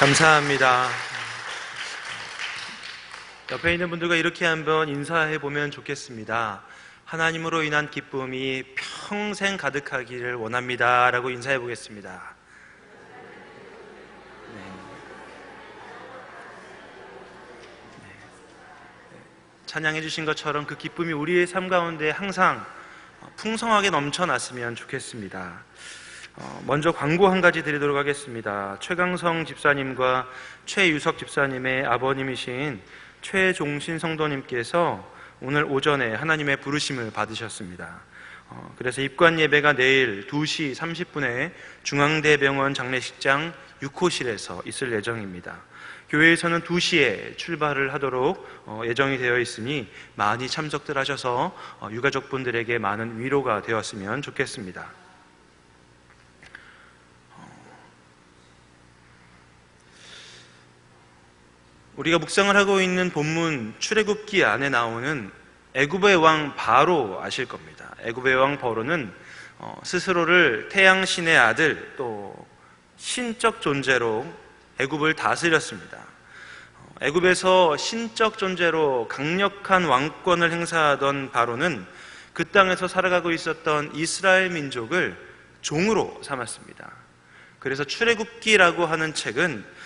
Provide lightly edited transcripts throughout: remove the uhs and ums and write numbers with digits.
감사합니다. 옆에 있는 분들과 이렇게 한번 인사해 보면 좋겠습니다. 하나님으로 인한 기쁨이 평생 가득하기를 원합니다 라고 인사해 보겠습니다. 찬양해 주신 것처럼 그 기쁨이 우리의 삶 가운데 항상 풍성하게 넘쳐났으면 좋겠습니다. 먼저 광고 한 가지 드리도록 하겠습니다. 최강성 집사님과 최유석 집사님의 아버님이신 최종신 성도님께서 오늘 오전에 하나님의 부르심을 받으셨습니다. 그래서 입관 예배가 내일 2시 30분에 중앙대병원 장례식장 6호실에서 있을 예정입니다. 교회에서는 2시에 출발을 하도록 예정이 되어 있으니 많이 참석들 하셔서 유가족분들에게 많은 위로가 되었으면 좋겠습니다. 우리가 묵상을 하고 있는 본문 출애굽기 안에 나오는 애굽의 왕 바로 아실 겁니다. 애굽의 왕 바로는 스스로를 태양신의 아들 또 신적 존재로 애굽을 다스렸습니다. 애굽에서 신적 존재로 강력한 왕권을 행사하던 바로는 그 땅에서 살아가고 있었던 이스라엘 민족을 종으로 삼았습니다. 그래서 출애굽기라고 하는 책은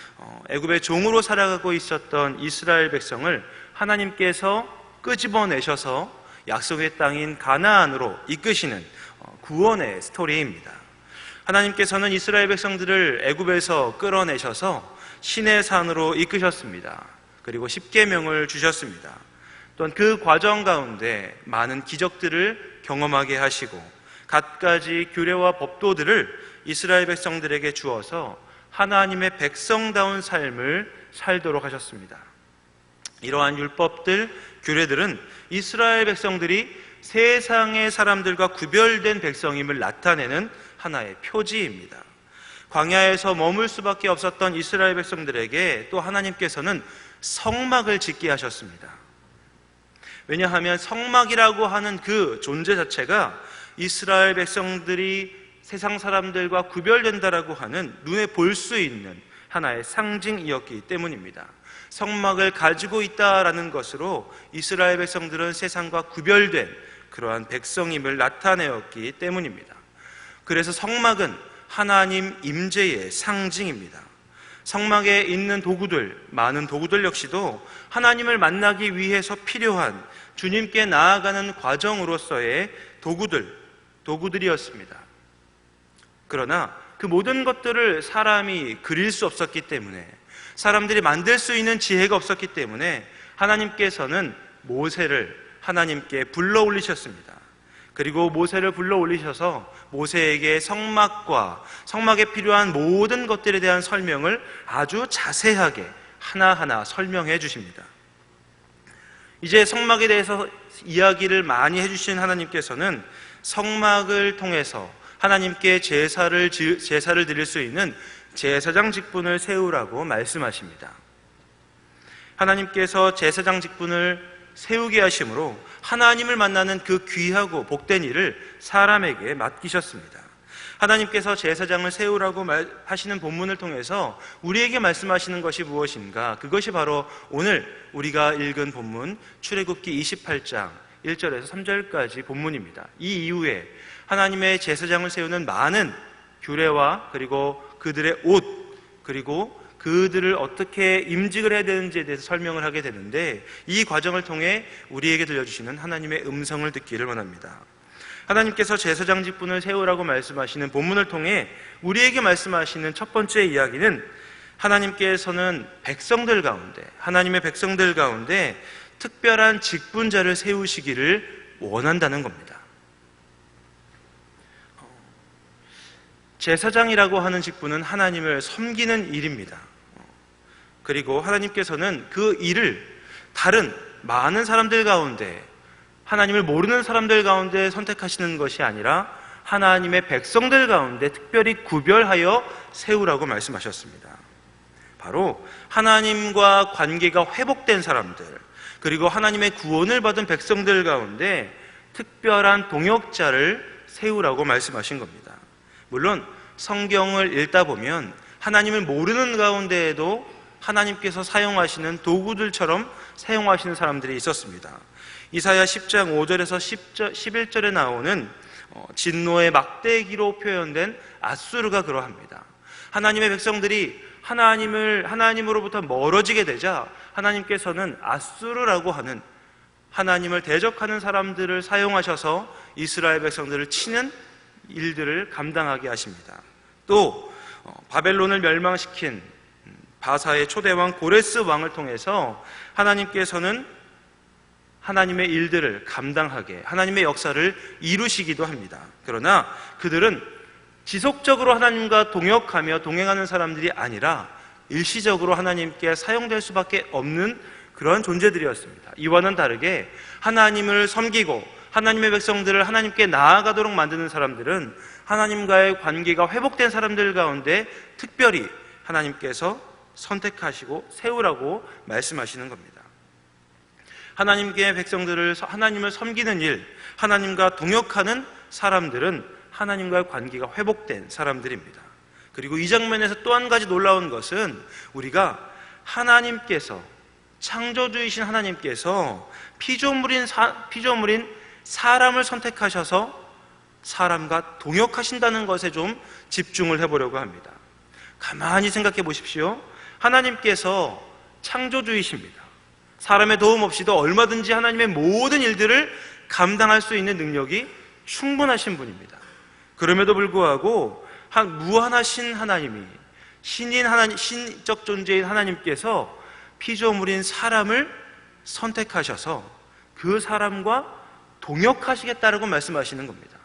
애굽의 종으로 살아가고 있었던 이스라엘 백성을 하나님께서 끄집어내셔서 약속의 땅인 가나안으로 이끄시는 구원의 스토리입니다. 하나님께서는 이스라엘 백성들을 애굽에서 끌어내셔서 시내 산으로 이끄셨습니다. 그리고 십계명을 주셨습니다. 또한 그 과정 가운데 많은 기적들을 경험하게 하시고 갖가지 규례와 법도들을 이스라엘 백성들에게 주어서 하나님의 백성다운 삶을 살도록 하셨습니다. 이러한 율법들, 규례들은 이스라엘 백성들이 세상의 사람들과 구별된 백성임을 나타내는 하나의 표지입니다. 광야에서 머물 수밖에 없었던 이스라엘 백성들에게 또 하나님께서는 성막을 짓게 하셨습니다. 왜냐하면 성막이라고 하는 그 존재 자체가 이스라엘 백성들이 세상 사람들과 구별된다라고 하는 눈에 볼 수 있는 하나의 상징이었기 때문입니다. 성막을 가지고 있다라는 것으로 이스라엘 백성들은 세상과 구별된 그러한 백성임을 나타내었기 때문입니다. 그래서 성막은 하나님 임재의 상징입니다. 성막에 있는 도구들, 많은 도구들 역시도 하나님을 만나기 위해서 필요한 주님께 나아가는 과정으로서의 도구들이었습니다. 그러나 그 모든 것들을 사람이 그릴 수 없었기 때문에, 사람들이 만들 수 있는 지혜가 없었기 때문에 하나님께서는 모세를 하나님께 불러 올리셨습니다. 그리고 모세를 불러 올리셔서 모세에게 성막과 성막에 필요한 모든 것들에 대한 설명을 아주 자세하게 하나하나 설명해 주십니다. 이제 성막에 대해서 이야기를 많이 해주신 하나님께서는 성막을 통해서 하나님께 제사를 드릴 수 있는 제사장 직분을 세우라고 말씀하십니다. 하나님께서 제사장 직분을 세우게 하심으로 하나님을 만나는 그 귀하고 복된 일을 사람에게 맡기셨습니다. 하나님께서 제사장을 세우라고 하시는 본문을 통해서 우리에게 말씀하시는 것이 무엇인가? 그것이 바로 오늘 우리가 읽은 본문 출애굽기 28장 1절에서 3절까지 본문입니다. 이 이후에 하나님의 제사장을 세우는 많은 규례와 그리고 그들의 옷, 그리고 그들을 어떻게 임직을 해야 되는지에 대해서 설명을 하게 되는데, 이 과정을 통해 우리에게 들려주시는 하나님의 음성을 듣기를 원합니다. 하나님께서 제사장 직분을 세우라고 말씀하시는 본문을 통해 우리에게 말씀하시는 첫 번째 이야기는 하나님께서는 백성들 가운데, 하나님의 백성들 가운데 특별한 직분자를 세우시기를 원한다는 겁니다. 제사장이라고 하는 직분은 하나님을 섬기는 일입니다. 그리고 하나님께서는 그 일을 다른 많은 사람들 가운데, 하나님을 모르는 사람들 가운데 선택하시는 것이 아니라 하나님의 백성들 가운데 특별히 구별하여 세우라고 말씀하셨습니다. 바로 하나님과 관계가 회복된 사람들, 그리고 하나님의 구원을 받은 백성들 가운데 특별한 동역자를 세우라고 말씀하신 겁니다. 물론 성경을 읽다 보면 하나님을 모르는 가운데에도 하나님께서 사용하시는 도구들처럼 사용하시는 사람들이 있었습니다. 이사야 10장 5절에서 11절에 나오는 진노의 막대기로 표현된 앗수르가 그러합니다. 하나님의 백성들이 하나님으로부터 멀어지게 되자 하나님께서는 앗수르라고 하는 하나님을 대적하는 사람들을 사용하셔서 이스라엘 백성들을 치는 일들을 감당하게 하십니다. 또 바벨론을 멸망시킨 바사의 초대왕 고레스 왕을 통해서 하나님께서는 하나님의 일들을 감당하게 하나님의 역사를 이루시기도 합니다. 그러나 그들은 지속적으로 하나님과 동역하며 동행하는 사람들이 아니라 일시적으로 하나님께 사용될 수밖에 없는 그런 존재들이었습니다. 이와는 다르게 하나님을 섬기고 하나님의 백성들을 하나님께 나아가도록 만드는 사람들은 하나님과의 관계가 회복된 사람들 가운데 특별히 하나님께서 선택하시고 세우라고 말씀하시는 겁니다. 하나님께 백성들을 하나님을 섬기는 일, 하나님과 동역하는 사람들은 하나님과의 관계가 회복된 사람들입니다. 그리고 이 장면에서 또 한 가지 놀라운 것은 우리가 하나님께서 창조주이신 하나님께서 피조물인 사람을 선택하셔서 사람과 동역하신다는 것에 좀 집중을 해보려고 합니다. 가만히 생각해 보십시오. 하나님께서 창조주이십니다. 사람의 도움 없이도 얼마든지 하나님의 모든 일들을 감당할 수 있는 능력이 충분하신 분입니다. 그럼에도 불구하고 무한하신 하나님이 신적 존재인 하나님께서 피조물인 사람을 선택하셔서 그 사람과 동역하시겠다라고 말씀하시는 겁니다.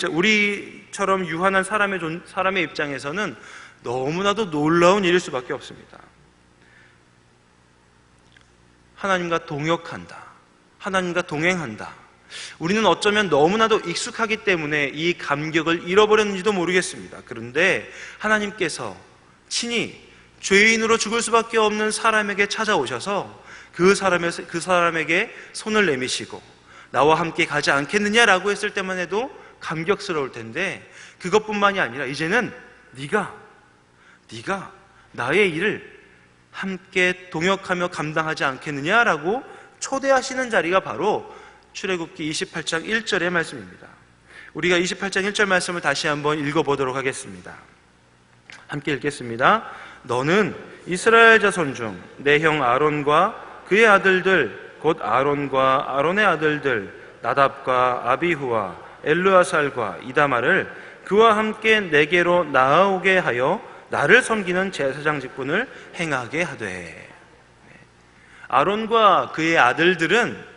우리처럼 유한한 사람의 입장에서는 너무나도 놀라운 일일 수밖에 없습니다. 하나님과 동역한다. 하나님과 동행한다. 우리는 어쩌면 너무나도 익숙하기 때문에 이 감격을 잃어버렸는지도 모르겠습니다. 그런데 하나님께서 친히 죄인으로 죽을 수밖에 없는 사람에게 찾아오셔서 그 사람에게 손을 내미시고 나와 함께 가지 않겠느냐라고 했을 때만 해도 감격스러울 텐데, 그것뿐만이 아니라 이제는 네가 나의 일을 함께 동역하며 감당하지 않겠느냐라고 초대하시는 자리가 바로 출애굽기 28장 1절의 말씀입니다. 우리가 28장 1절 말씀을 다시 한번 읽어보도록 하겠습니다. 함께 읽겠습니다. 너는 이스라엘 자손 중 내 형 아론과 그의 아들들 곧 아론과 아론의 아들들 나답과 아비후와 엘르아살과 이다말을 그와 함께 내게로 나아오게 하여 나를 섬기는 제사장 직분을 행하게 하되. 아론과 그의 아들들은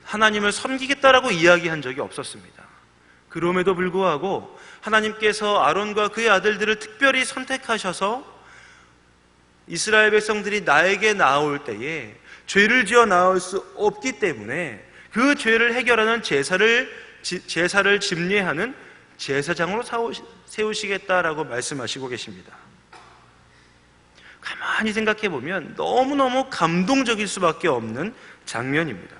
하나님을 섬기겠다라고 이야기한 적이 없었습니다. 그럼에도 불구하고 하나님께서 아론과 그의 아들들을 특별히 선택하셔서 이스라엘 백성들이 나에게 나아올 때에 죄를 지어 나올 수 없기 때문에 그 죄를 해결하는 제사를 집례하는 제사장으로 세우시겠다라고 말씀하시고 계십니다. 가만히 생각해 보면 너무너무 감동적일 수밖에 없는 장면입니다.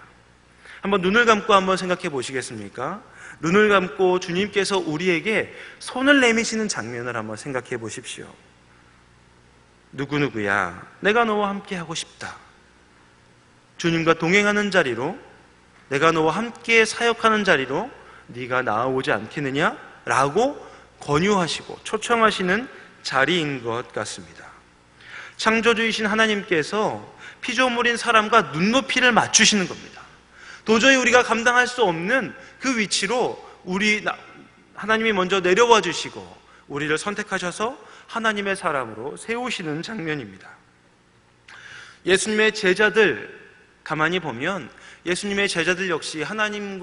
한번 눈을 감고 한번 생각해 보시겠습니까? 눈을 감고 주님께서 우리에게 손을 내미시는 장면을 한번 생각해 보십시오. 누구누구야, 내가 너와 함께 하고 싶다. 주님과 동행하는 자리로, 내가 너와 함께 사역하는 자리로 네가 나아오지 않겠느냐? 라고 권유하시고 초청하시는 자리인 것 같습니다. 창조주이신 하나님께서 피조물인 사람과 눈높이를 맞추시는 겁니다. 도저히 우리가 감당할 수 없는 그 위치로 하나님이 먼저 내려와 주시고 우리를 선택하셔서 하나님의 사람으로 세우시는 장면입니다. 예수님의 제자들 가만히 보면 예수님의 제자들 역시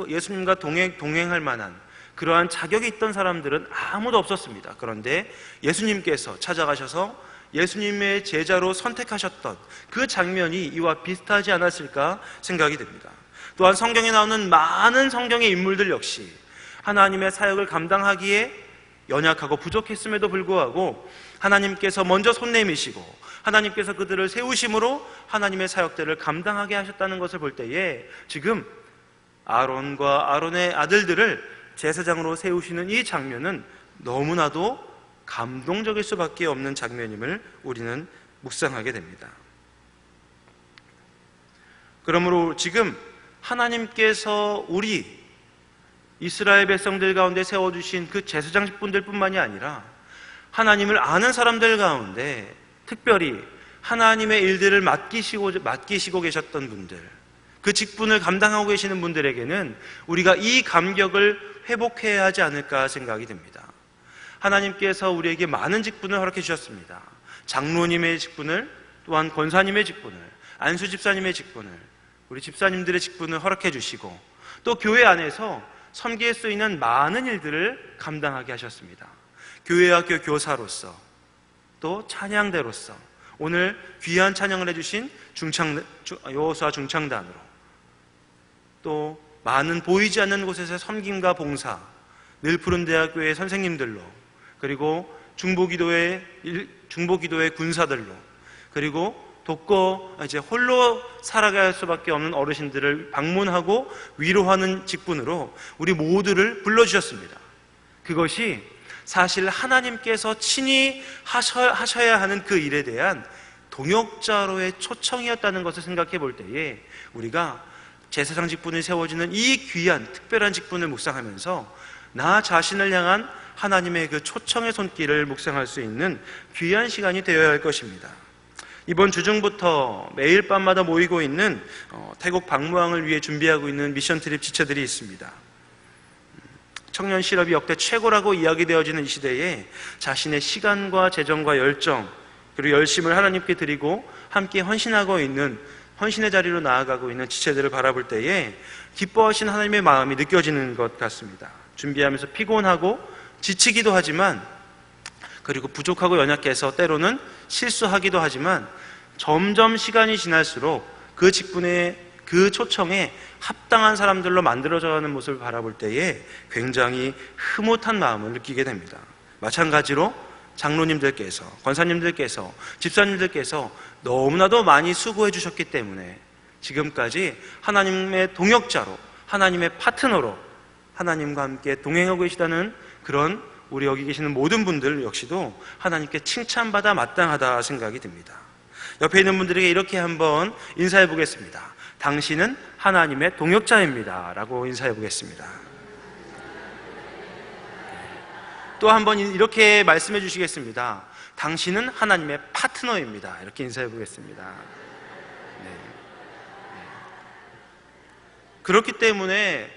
예수님과 동행할 만한 그러한 자격이 있던 사람들은 아무도 없었습니다. 그런데 예수님께서 찾아가셔서 예수님의 제자로 선택하셨던 그 장면이 이와 비슷하지 않았을까 생각이 됩니다. 또한 성경에 나오는 많은 성경의 인물들 역시 하나님의 사역을 감당하기에 연약하고 부족했음에도 불구하고 하나님께서 먼저 손 내미시고 하나님께서 그들을 세우심으로 하나님의 사역들을 감당하게 하셨다는 것을 볼 때에 지금 아론과 아론의 아들들을 제사장으로 세우시는 이 장면은 너무나도 감동적일 수밖에 없는 장면임을 우리는 묵상하게 됩니다. 그러므로 지금 하나님께서 우리 이스라엘 백성들 가운데 세워주신 그 제사장 직분들 뿐만이 아니라 하나님을 아는 사람들 가운데 특별히 하나님의 일들을 맡기시고 계셨던 분들, 그 직분을 감당하고 계시는 분들에게는 우리가 이 감격을 회복해야 하지 않을까 생각이 듭니다. 하나님께서 우리에게 많은 직분을 허락해 주셨습니다. 장로님의 직분을, 또한 권사님의 직분을, 안수 집사님의 직분을, 우리 집사님들의 직분을 허락해 주시고, 또 교회 안에서 섬길 수 있는 많은 일들을 감당하게 하셨습니다. 교회학교 교사로서, 또 찬양대로서, 오늘 귀한 찬양을 해주신 여호수아 중창단으로, 또 많은 보이지 않는 곳에서 섬김과 봉사, 늘푸른대학교의 선생님들로, 그리고 중보기도의 군사들로, 그리고 돕고 이제 홀로 살아갈 수밖에 없는 어르신들을 방문하고 위로하는 직분으로 우리 모두를 불러주셨습니다. 그것이 사실 하나님께서 친히 하셔야 하는 그 일에 대한 동역자로의 초청이었다는 것을 생각해 볼 때에 우리가 제사장 직분이 세워지는 이 귀한 특별한 직분을 묵상하면서 나 자신을 향한 하나님의 그 초청의 손길을 묵상할 수 있는 귀한 시간이 되어야 할 것입니다. 이번 주중부터 매일 밤마다 모이고 있는 태국 박무왕을 위해 준비하고 있는 미션 트립 지체들이 있습니다. 청년 실업이 역대 최고라고 이야기되어지는 이 시대에 자신의 시간과 재정과 열정, 그리고 열심을 하나님께 드리고 함께 헌신하고 있는, 헌신의 자리로 나아가고 있는 지체들을 바라볼 때에 기뻐하신 하나님의 마음이 느껴지는 것 같습니다. 준비하면서 피곤하고 지치기도 하지만, 그리고 부족하고 연약해서 때로는 실수하기도 하지만, 점점 시간이 지날수록 그 직분의 그 초청에 합당한 사람들로 만들어져가는 모습을 바라볼 때에 굉장히 흐뭇한 마음을 느끼게 됩니다. 마찬가지로 장로님들께서, 권사님들께서, 집사님들께서 너무나도 많이 수고해 주셨기 때문에 지금까지 하나님의 동역자로, 하나님의 파트너로 하나님과 함께 동행하고 계시다는 그런 우리 여기 계시는 모든 분들 역시도 하나님께 칭찬받아 마땅하다 생각이 듭니다. 옆에 있는 분들에게 이렇게 한번 인사해 보겠습니다. 당신은 하나님의 동역자입니다 라고 인사해 보겠습니다. 또 한번 이렇게 말씀해 주시겠습니다. 당신은 하나님의 파트너입니다. 이렇게 인사해 보겠습니다. 네. 그렇기 때문에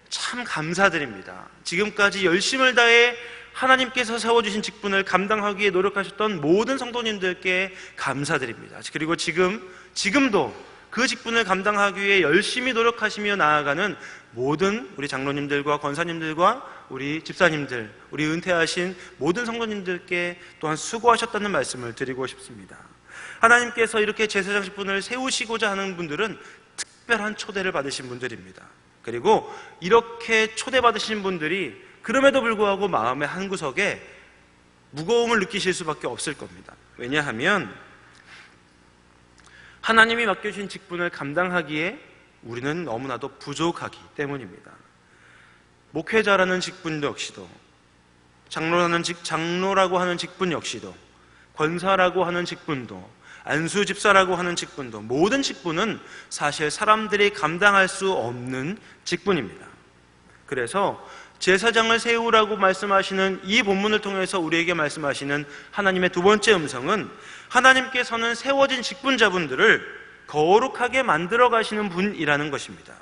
참 감사드립니다. 지금까지 열심을 다해 하나님께서 세워주신 직분을 감당하기 위해 노력하셨던 모든 성도님들께 감사드립니다. 그리고 지금도 그 직분을 감당하기 위해 열심히 노력하시며 나아가는 모든 우리 장로님들과 권사님들과 우리 집사님들, 우리 은퇴하신 모든 성도님들께 또한 수고하셨다는 말씀을 드리고 싶습니다. 하나님께서 이렇게 제사장 직분을 세우시고자 하는 분들은 특별한 초대를 받으신 분들입니다. 그리고 이렇게 초대받으신 분들이 그럼에도 불구하고 마음의 한구석에 무거움을 느끼실 수밖에 없을 겁니다. 왜냐하면 하나님이 맡겨주신 직분을 감당하기에 우리는 너무나도 부족하기 때문입니다. 목회자라는 직분 역시도, 장로라고 하는 직분 역시도, 권사라고 하는 직분도, 안수 집사라고 하는 직분도, 모든 직분은 사실 사람들이 감당할 수 없는 직분입니다. 그래서 제사장을 세우라고 말씀하시는 이 본문을 통해서 우리에게 말씀하시는 하나님의 두 번째 음성은 하나님께서는 세워진 직분자분들을 거룩하게 만들어 가시는 분이라는 것입니다.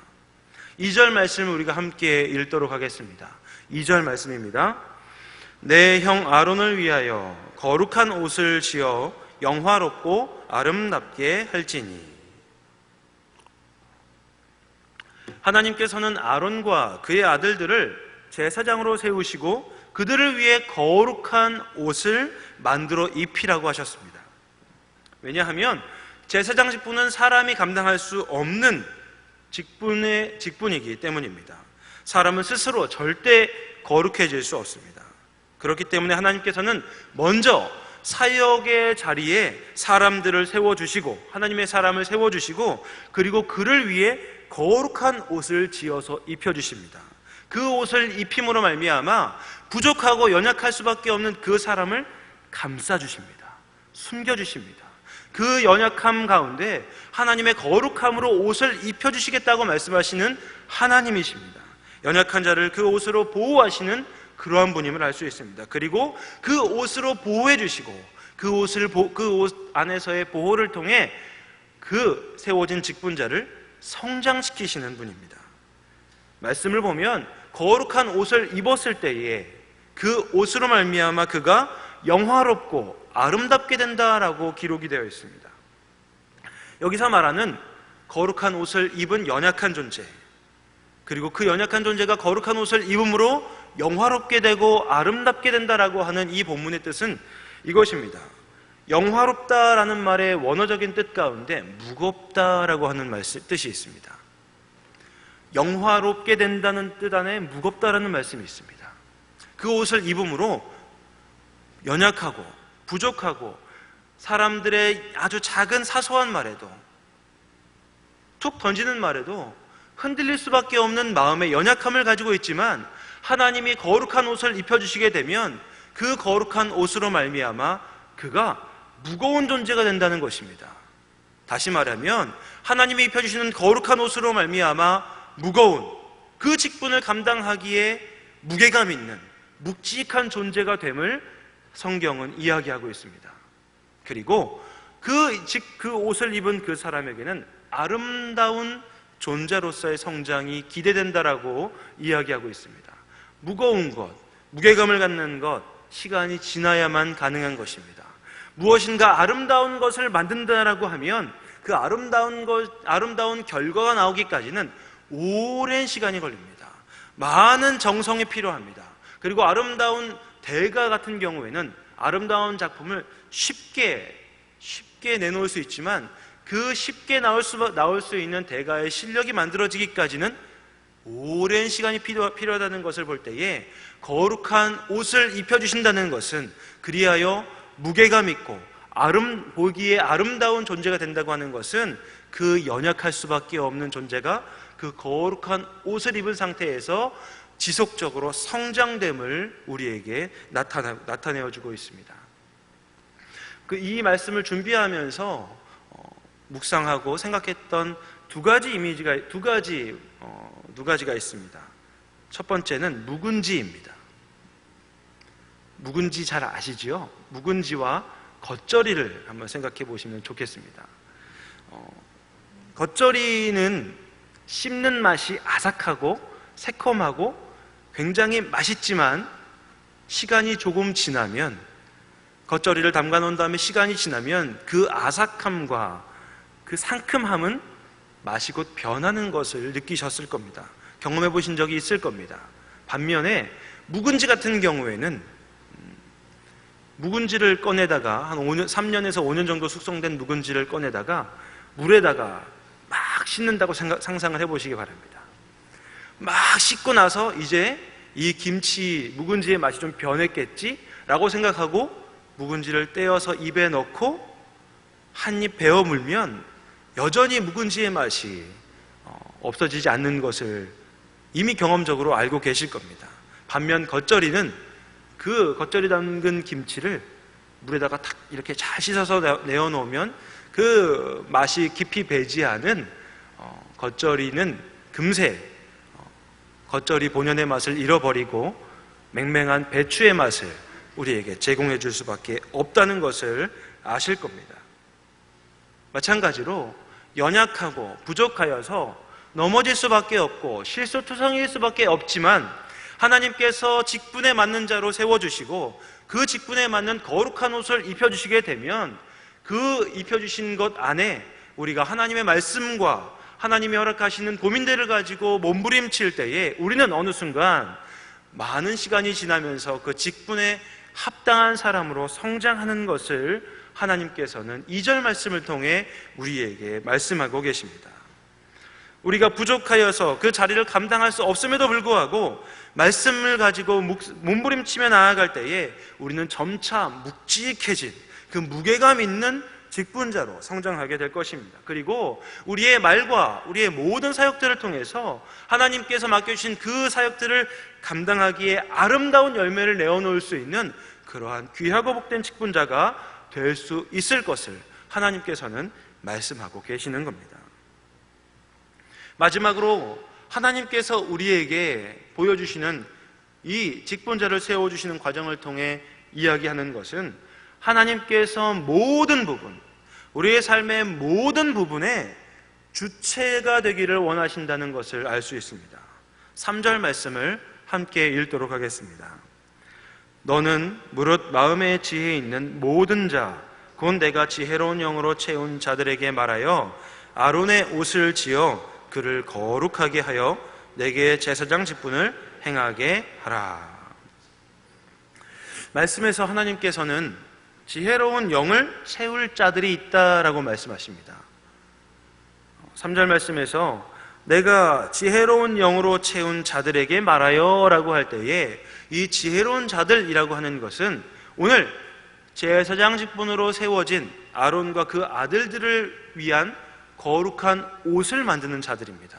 2절 말씀을 우리가 함께 읽도록 하겠습니다. 2절 말씀입니다. 내 형 아론을 위하여 거룩한 옷을 지어 영화롭고 아름답게 할지니. 하나님께서는 아론과 그의 아들들을 제사장으로 세우시고 그들을 위해 거룩한 옷을 만들어 입히라고 하셨습니다. 왜냐하면 제사장 직분은 사람이 감당할 수 없는 직분이기 때문입니다. 사람은 스스로 절대 거룩해질 수 없습니다. 그렇기 때문에 하나님께서는 먼저 사역의 자리에 사람들을 세워주시고, 하나님의 사람을 세워주시고, 그리고 그를 위해 거룩한 옷을 지어서 입혀주십니다. 그 옷을 입힘으로 말미암아 부족하고 연약할 수밖에 없는 그 사람을 감싸주십니다. 숨겨주십니다. 그 연약함 가운데 하나님의 거룩함으로 옷을 입혀주시겠다고 말씀하시는 하나님이십니다. 연약한 자를 그 옷으로 보호하시는 그러한 분임을 알 수 있습니다. 그리고 그 옷으로 보호해 주시고 그 옷 안에서의 보호를 통해 그 세워진 직분자를 성장시키시는 분입니다. 말씀을 보면 거룩한 옷을 입었을 때에 그 옷으로 말미암아 그가 영화롭고 아름답게 된다라고 기록이 되어 있습니다. 여기서 말하는 거룩한 옷을 입은 연약한 존재, 그리고 그 연약한 존재가 거룩한 옷을 입음으로 영화롭게 되고 아름답게 된다라고 하는 이 본문의 뜻은 이것입니다. 영화롭다라는 말의 원어적인 뜻 가운데 무겁다라고 하는 뜻이 있습니다. 영화롭게 된다는 뜻 안에 무겁다라는 말씀이 있습니다. 그 옷을 입음으로 연약하고 부족하고 사람들의 아주 작은 사소한 말에도, 툭 던지는 말에도 흔들릴 수밖에 없는 마음의 연약함을 가지고 있지만 하나님이 거룩한 옷을 입혀주시게 되면 그 거룩한 옷으로 말미암아 그가 무거운 존재가 된다는 것입니다. 다시 말하면 하나님이 입혀주시는 거룩한 옷으로 말미암아 무거운 그 직분을 감당하기에 무게감 있는 묵직한 존재가 됨을 성경은 이야기하고 있습니다. 그리고 그 옷을 입은 그 사람에게는 아름다운 존재로서의 성장이 기대된다라고 이야기하고 있습니다. 무거운 것, 무게감을 갖는 것, 시간이 지나야만 가능한 것입니다. 무엇인가 아름다운 것을 만든다라고 하면 그 아름다운 결과가 나오기까지는 오랜 시간이 걸립니다. 많은 정성이 필요합니다. 그리고 아름다운 대가 같은 경우에는 아름다운 작품을 쉽게 내놓을 수 있지만 그 쉽게 나올 수 있는 대가의 실력이 만들어지기까지는 오랜 시간이 필요하다는 것을 볼 때에 거룩한 옷을 입혀주신다는 것은 그리하여 무게감 있고 보기에 아름다운 존재가 된다고 하는 것은 그 연약할 수밖에 없는 존재가 그 거룩한 옷을 입은 상태에서 지속적으로 성장됨을 우리에게 나타내어주고 있습니다. 이 말씀을 준비하면서 묵상하고 생각했던 두 가지가 있습니다. 첫 번째는 묵은지입니다. 묵은지 잘 아시지요? 묵은지와 겉절이를 한번 생각해 보시면 좋겠습니다. 겉절이는 씹는 맛이 아삭하고 새콤하고 굉장히 맛있지만 시간이 조금 지나면, 겉절이를 담가 놓은 다음에 시간이 지나면 그 아삭함과 그 상큼함은 맛이 곧 변하는 것을 느끼셨을 겁니다. 경험해 보신 적이 있을 겁니다. 반면에 묵은지 같은 경우에는 묵은지를 꺼내다가 한 3년에서 5년 정도 숙성된 묵은지를 꺼내다가 물에다가 막 씻는다고 상상을 해보시기 바랍니다. 막 씻고 나서 이제 이 묵은지의 맛이 좀 변했겠지? 라고 생각하고 묵은지를 떼어서 입에 넣고 한 입 베어 물면 여전히 묵은지의 맛이 없어지지 않는 것을 이미 경험적으로 알고 계실 겁니다. 반면 겉절이는 그 겉절이 담근 김치를 물에다가 탁 이렇게 잘 씻어서 내어놓으면 그 맛이 깊이 배지 않은 겉절이는 금세 겉절이 본연의 맛을 잃어버리고 맹맹한 배추의 맛을 우리에게 제공해 줄 수밖에 없다는 것을 아실 겁니다. 마찬가지로 연약하고 부족하여서 넘어질 수밖에 없고 실수투성이일 수밖에 없지만 하나님께서 직분에 맞는 자로 세워주시고 그 직분에 맞는 거룩한 옷을 입혀주시게 되면 그 입혀주신 것 안에 우리가 하나님의 말씀과 하나님이 허락하시는 고민들을 가지고 몸부림칠 때에 우리는 어느 순간 많은 시간이 지나면서 그 직분에 합당한 사람으로 성장하는 것을 하나님께서는 2절 말씀을 통해 우리에게 말씀하고 계십니다. 우리가 부족하여서 그 자리를 감당할 수 없음에도 불구하고 말씀을 가지고 몸부림치며 나아갈 때에 우리는 점차 묵직해진 그 무게감 있는 직분자로 성장하게 될 것입니다. 그리고 우리의 말과 우리의 모든 사역들을 통해서 하나님께서 맡겨주신 그 사역들을 감당하기에 아름다운 열매를 내어놓을 수 있는 그러한 귀하고 복된 직분자가 될 수 있을 것을 하나님께서는 말씀하고 계시는 겁니다. 마지막으로 하나님께서 우리에게 보여주시는 이 직분자를 세워주시는 과정을 통해 이야기하는 것은 하나님께서 모든 부분, 우리의 삶의 모든 부분에 주체가 되기를 원하신다는 것을 알 수 있습니다. 3절 말씀을 함께 읽도록 하겠습니다. 너는 무릇 마음의 지혜에 있는 모든 자, 곧 내가 지혜로운 영으로 채운 자들에게 말하여 아론의 옷을 지어 그를 거룩하게 하여 내게 제사장 직분을 행하게 하라. 말씀에서 하나님께서는 지혜로운 영을 채울 자들이 있다라고 말씀하십니다. 3절 말씀에서 내가 지혜로운 영으로 채운 자들에게 말하여 라고 할 때에 이 지혜로운 자들이라고 하는 것은 오늘 제사장 직분으로 세워진 아론과 그 아들들을 위한 거룩한 옷을 만드는 자들입니다.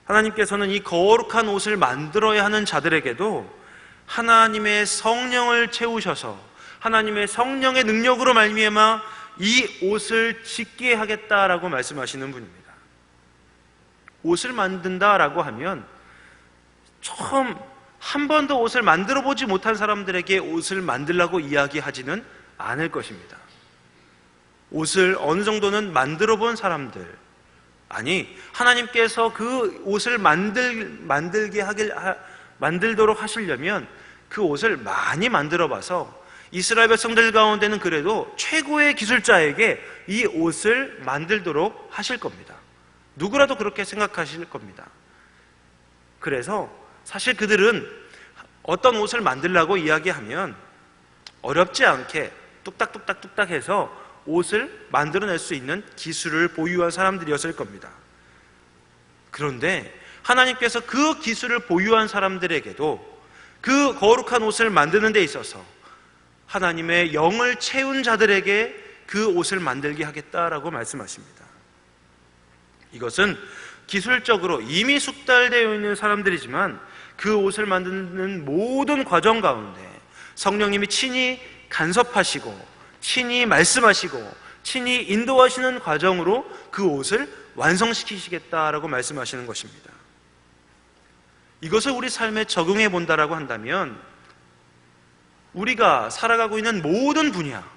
하나님께서는 이 거룩한 옷을 만들어야 하는 자들에게도 하나님의 성령을 채우셔서 하나님의 성령의 능력으로 말미암아 이 옷을 짓게 하겠다라고 말씀하시는 분입니다. 옷을 만든다라고 하면 처음 한 번도 옷을 만들어 보지 못한 사람들에게 옷을 만들라고 이야기하지는 않을 것입니다. 옷을 어느 정도는 만들어 본 사람들, 아니 하나님께서 그 옷을 만들도록 하시려면 그 옷을 많이 만들어 봐서 이스라엘 백성들 가운데는 그래도 최고의 기술자에게 이 옷을 만들도록 하실 겁니다. 누구라도 그렇게 생각하실 겁니다. 그래서 사실 그들은 어떤 옷을 만들라고 이야기하면 어렵지 않게 뚝딱뚝딱뚝딱 해서 옷을 만들어낼 수 있는 기술을 보유한 사람들이었을 겁니다. 그런데 하나님께서 그 기술을 보유한 사람들에게도 그 거룩한 옷을 만드는 데 있어서 하나님의 영을 채운 자들에게 그 옷을 만들게 하겠다라고 말씀하십니다. 이것은 기술적으로 이미 숙달되어 있는 사람들이지만 그 옷을 만드는 모든 과정 가운데 성령님이 친히 간섭하시고 친히 말씀하시고 친히 인도하시는 과정으로 그 옷을 완성시키시겠다라고 말씀하시는 것입니다. 이것을 우리 삶에 적용해 본다라고 한다면 우리가 살아가고 있는 모든 분야,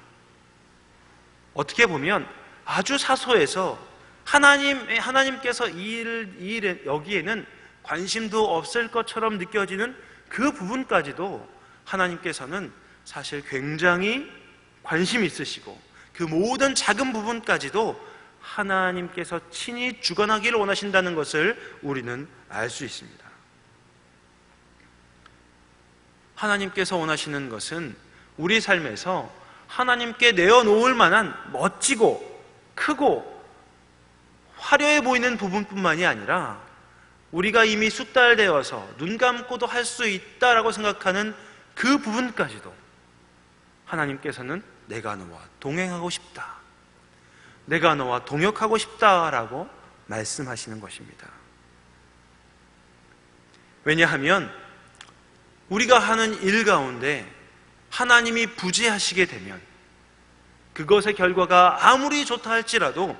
어떻게 보면 아주 사소해서 하나님께서 여기에는 관심도 없을 것처럼 느껴지는 그 부분까지도 하나님께서는 사실 굉장히 관심이 있으시고 그 모든 작은 부분까지도 하나님께서 친히 주관하기를 원하신다는 것을 우리는 알 수 있습니다. 하나님께서 원하시는 것은 우리 삶에서 하나님께 내어놓을 만한 멋지고 크고 화려해 보이는 부분뿐만이 아니라 우리가 이미 숙달되어서 눈 감고도 할 수 있다라고 생각하는 그 부분까지도 하나님께서는 내가 너와 동행하고 싶다, 내가 너와 동역하고 싶다라고 말씀하시는 것입니다. 왜냐하면 우리가 하는 일 가운데 하나님이 부재하시게 되면 그것의 결과가 아무리 좋다 할지라도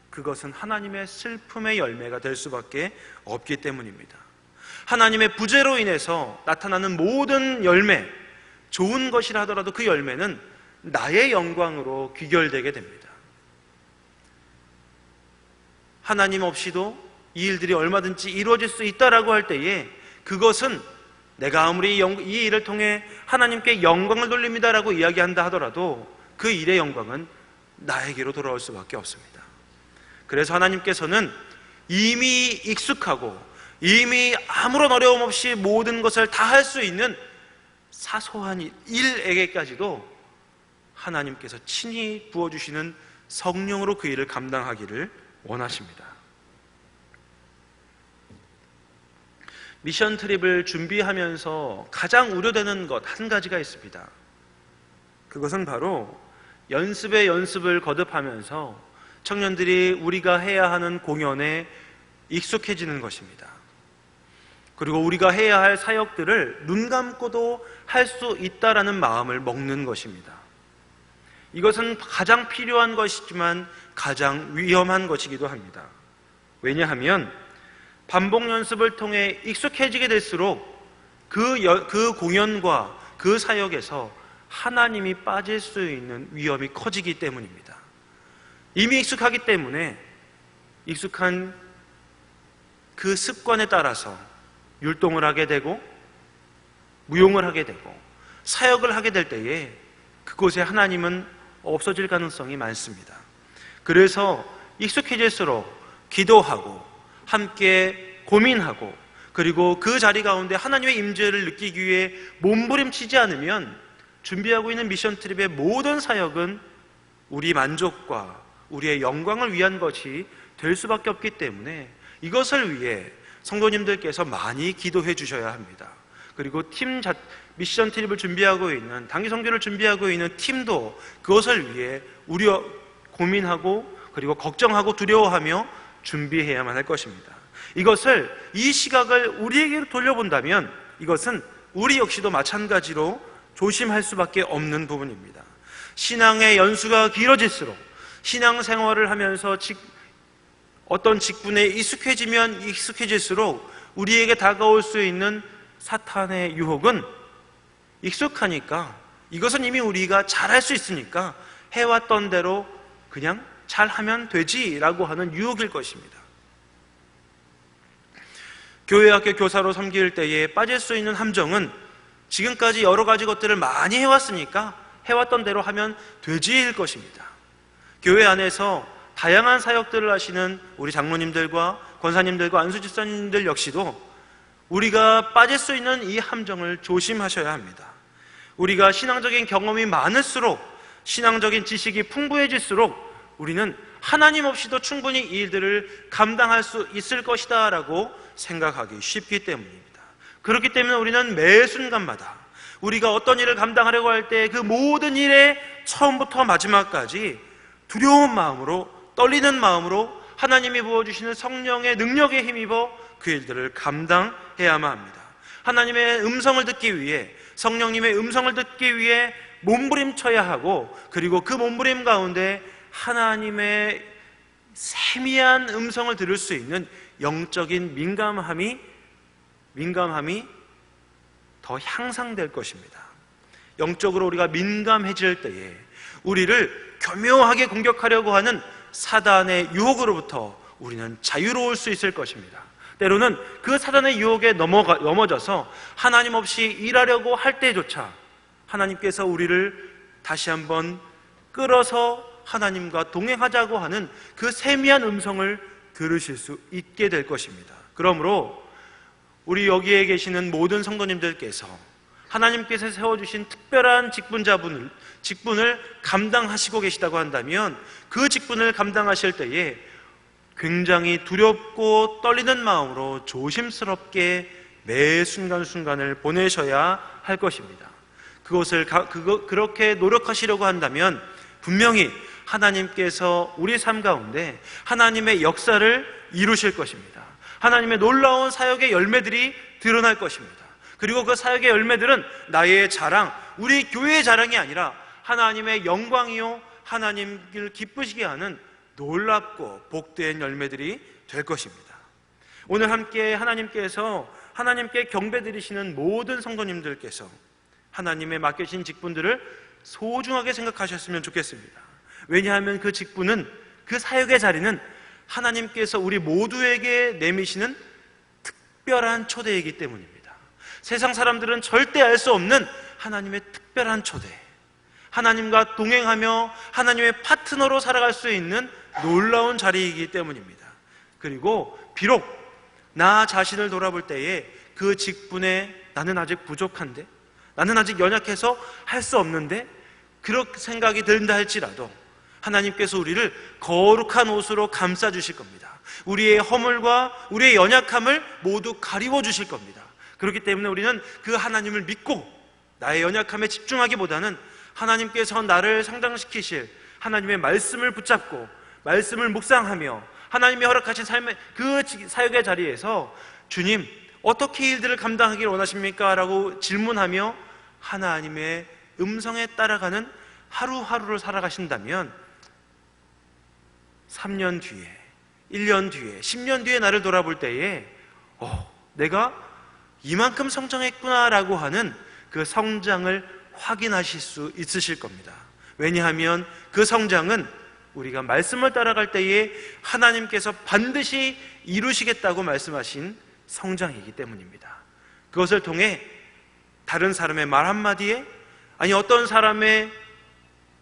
그것은 하나님의 슬픔의 열매가 될 수밖에 없기 때문입니다. 하나님의 부재로 인해서 나타나는 모든 열매, 좋은 것이라 하더라도 그 열매는 나의 영광으로 귀결되게 됩니다. 하나님 없이도 이 일들이 얼마든지 이루어질 수 있다라고 할 때에 그것은 내가 아무리 이 일을 통해 하나님께 영광을 돌립니다라고 이야기한다 하더라도 그 일의 영광은 나에게로 돌아올 수밖에 없습니다. 그래서 하나님께서는 이미 익숙하고 이미 아무런 어려움 없이 모든 것을 다 할 수 있는 사소한 일에게까지도 하나님께서 친히 부어주시는 성령으로 그 일을 감당하기를 원하십니다. 미션 트립을 준비하면서 가장 우려되는 것 한 가지가 있습니다. 그것은 바로 연습에 연습을 거듭하면서 청년들이 우리가 해야 하는 공연에 익숙해지는 것입니다. 그리고 우리가 해야 할 사역들을 눈 감고도 할 수 있다라는 마음을 먹는 것입니다. 이것은 가장 필요한 것이지만 가장 위험한 것이기도 합니다. 왜냐하면 반복 연습을 통해 익숙해지게 될수록 그 공연과 그 사역에서 하나님이 빠질 수 있는 위험이 커지기 때문입니다. 이미 익숙하기 때문에 익숙한 그 습관에 따라서 율동을 하게 되고 무용을 하게 되고 사역을 하게 될 때에 그곳에 하나님은 없어질 가능성이 많습니다. 그래서 익숙해질수록 기도하고 함께 고민하고 그리고 그 자리 가운데 하나님의 임재를 느끼기 위해 몸부림치지 않으면 준비하고 있는 미션 트립의 모든 사역은 우리 만족과 우리의 영광을 위한 것이 될 수밖에 없기 때문에 이것을 위해 성도님들께서 많이 기도해 주셔야 합니다. 그리고 미션 트립을 준비하고 있는 단기 선교를 준비하고 있는 팀도 그것을 위해 우려 고민하고 그리고 걱정하고 두려워하며 준비해야만 할 것입니다. 이 시각을 우리에게 돌려본다면 이것은 우리 역시도 마찬가지로 조심할 수밖에 없는 부분입니다. 신앙의 연수가 길어질수록 신앙생활을 하면서 어떤 직분에 익숙해지면 익숙해질수록 우리에게 다가올 수 있는 사탄의 유혹은 익숙하니까 이것은 이미 우리가 잘할 수 있으니까 해왔던 대로 그냥 잘하면 되지라고 하는 유혹일 것입니다. 교회학교 교사로 섬길 때에 빠질 수 있는 함정은 지금까지 여러 가지 것들을 많이 해왔으니까 해왔던 대로 하면 되지일 것입니다. 교회 안에서 다양한 사역들을 하시는 우리 장로님들과 권사님들과 안수집사님들 역시도 우리가 빠질 수 있는 이 함정을 조심하셔야 합니다. 우리가 신앙적인 경험이 많을수록 신앙적인 지식이 풍부해질수록 우리는 하나님 없이도 충분히 이 일들을 감당할 수 있을 것이다 라고 생각하기 쉽기 때문입니다. 그렇기 때문에 우리는 매 순간마다 우리가 어떤 일을 감당하려고 할 때 그 모든 일의 처음부터 마지막까지 두려운 마음으로 떨리는 마음으로 하나님이 부어주시는 성령의 능력에 힘입어 그 일들을 감당해야만 합니다. 하나님의 음성을 듣기 위해 성령님의 음성을 듣기 위해 몸부림쳐야 하고 그리고 그 몸부림 가운데 하나님의 세미한 음성을 들을 수 있는 영적인 민감함이 더 향상될 것입니다. 영적으로 우리가 민감해질 때에 우리를 교묘하게 공격하려고 하는 사단의 유혹으로부터 우리는 자유로울 수 있을 것입니다. 때로는 그 사단의 유혹에 넘어져서 하나님 없이 일하려고 할 때조차 하나님께서 우리를 다시 한번 끌어서 하나님과 동행하자고 하는 그 세미한 음성을 들으실 수 있게 될 것입니다. 그러므로 우리 여기에 계시는 모든 성도님들께서 하나님께서 세워주신 특별한 직분을 감당하시고 계시다고 한다면 그 직분을 감당하실 때에 굉장히 두렵고 떨리는 마음으로 조심스럽게 매 순간순간을 보내셔야 할 것입니다. 그렇게 노력하시려고 한다면 분명히 하나님께서 우리 삶 가운데 하나님의 역사를 이루실 것입니다. 하나님의 놀라운 사역의 열매들이 드러날 것입니다. 그리고 그 사역의 열매들은 나의 자랑, 우리 교회의 자랑이 아니라 하나님의 영광이요 하나님을 기쁘시게 하는 놀랍고 복된 열매들이 될 것입니다. 오늘 함께 하나님께 경배드리시는 모든 성도님들께서 하나님의 맡기신 직분들을 소중하게 생각하셨으면 좋겠습니다. 왜냐하면 그 직분은, 그 사역의 자리는 하나님께서 우리 모두에게 내미시는 특별한 초대이기 때문입니다. 세상 사람들은 절대 알 수 없는 하나님의 특별한 초대, 하나님과 동행하며 하나님의 파트너로 살아갈 수 있는 놀라운 자리이기 때문입니다. 그리고 비록 나 자신을 돌아볼 때에 그 직분에 나는 아직 부족한데, 나는 아직 연약해서 할 수 없는데, 그렇게 생각이 든다 할지라도 하나님께서 우리를 거룩한 옷으로 감싸주실 겁니다. 우리의 허물과 우리의 연약함을 모두 가리워 주실 겁니다. 그렇기 때문에 우리는 그 하나님을 믿고 나의 연약함에 집중하기보다는 하나님께서 나를 성장시키실 하나님의 말씀을 붙잡고 말씀을 묵상하며 하나님이 허락하신 삶의 그 사역의 자리에서 주님, 어떻게 일들을 감당하기를 원하십니까? 라고 질문하며 하나님의 음성에 따라가는 하루하루를 살아가신다면 3년 뒤에, 1년 뒤에, 10년 뒤에 나를 돌아볼 때에 내가 이만큼 성장했구나라고 하는 그 성장을 확인하실 수 있으실 겁니다. 왜냐하면 그 성장은 우리가 말씀을 따라갈 때에 하나님께서 반드시 이루시겠다고 말씀하신 성장이기 때문입니다. 그것을 통해 다른 사람의 말 한마디에, 아니 어떤 사람의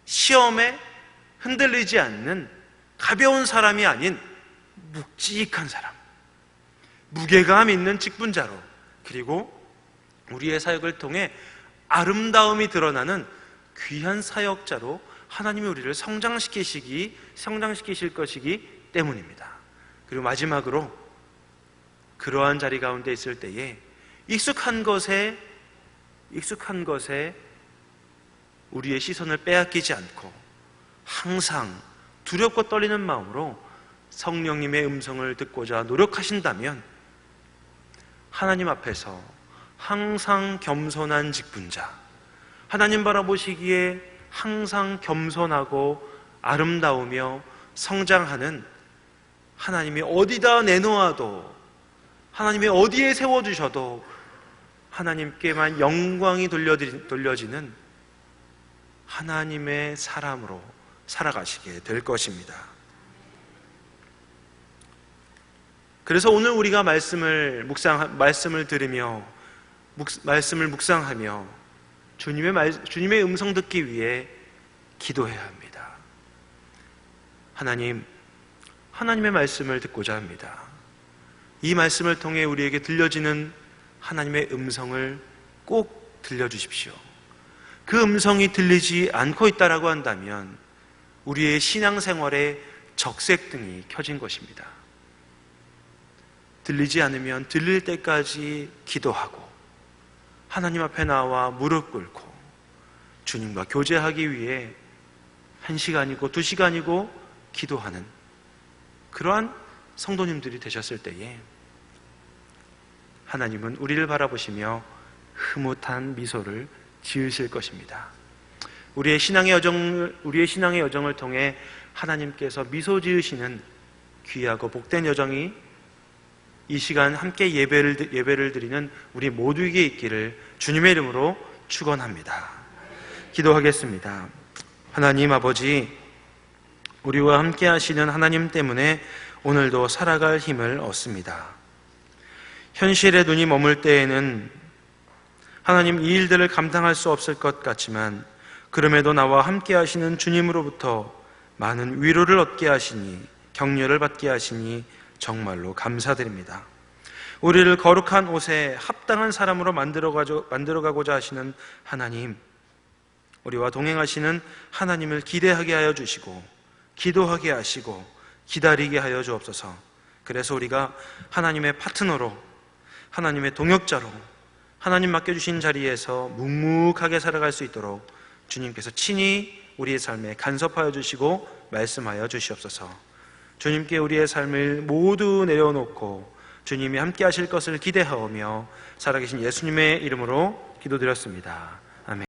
시험에 흔들리지 않는 가벼운 사람이 아닌 묵직한 사람, 무게감 있는 직분자로, 그리고 우리의 사역을 통해 아름다움이 드러나는 귀한 사역자로 하나님이 우리를 성장시키실 것이기 때문입니다. 그리고 마지막으로 그러한 자리 가운데 있을 때에 익숙한 것에 우리의 시선을 빼앗기지 않고 항상 두렵고 떨리는 마음으로 성령님의 음성을 듣고자 노력하신다면 하나님 앞에서 항상 겸손한 직분자, 하나님 바라보시기에 항상 겸손하고 아름다우며 성장하는, 하나님이 어디다 내놓아도, 하나님이 어디에 세워주셔도 하나님께만 영광이 돌려지는 하나님의 사람으로 살아가시게 될 것입니다. 그래서 오늘 우리가 말씀을 들으며 말씀을 묵상하며 주님의 음성 듣기 위해 기도해야 합니다. 하나님의 말씀을 듣고자 합니다. 이 말씀을 통해 우리에게 들려지는 하나님의 음성을 꼭 들려주십시오. 그 음성이 들리지 않고 있다라고 한다면 우리의 신앙생활에 적색등이 켜진 것입니다. 들리지 않으면 들릴 때까지 기도하고 하나님 앞에 나와 무릎 꿇고 주님과 교제하기 위해 1시간이고 2시간이고 기도하는 그러한 성도님들이 되셨을 때에 하나님은 우리를 바라보시며 흐뭇한 미소를 지으실 것입니다. 우리의 신앙의 여정을 통해 하나님께서 미소 지으시는 귀하고 복된 여정이 이 시간 함께 예배를 드리는 우리 모두에게 있기를 주님의 이름으로 축원합니다. 기도하겠습니다. 하나님 아버지, 우리와 함께 하시는 하나님 때문에 오늘도 살아갈 힘을 얻습니다. 현실에 눈이 머물 때에는 하나님 이 일들을 감당할 수 없을 것 같지만 그럼에도 나와 함께 하시는 주님으로부터 많은 위로를 얻게 하시니, 격려를 받게 하시니 정말로 감사드립니다. 우리를 거룩한 옷에 합당한 사람으로 만들어가고자 하시는 하나님, 우리와 동행하시는 하나님을 기대하게 하여 주시고 기도하게 하시고 기다리게 하여 주옵소서. 그래서 우리가 하나님의 파트너로, 하나님의 동역자로 하나님 맡겨주신 자리에서 묵묵하게 살아갈 수 있도록 주님께서 친히 우리의 삶에 간섭하여 주시고 말씀하여 주시옵소서. 주님께 우리의 삶을 모두 내려놓고 주님이 함께 하실 것을 기대하며 살아계신 예수님의 이름으로 기도드렸습니다.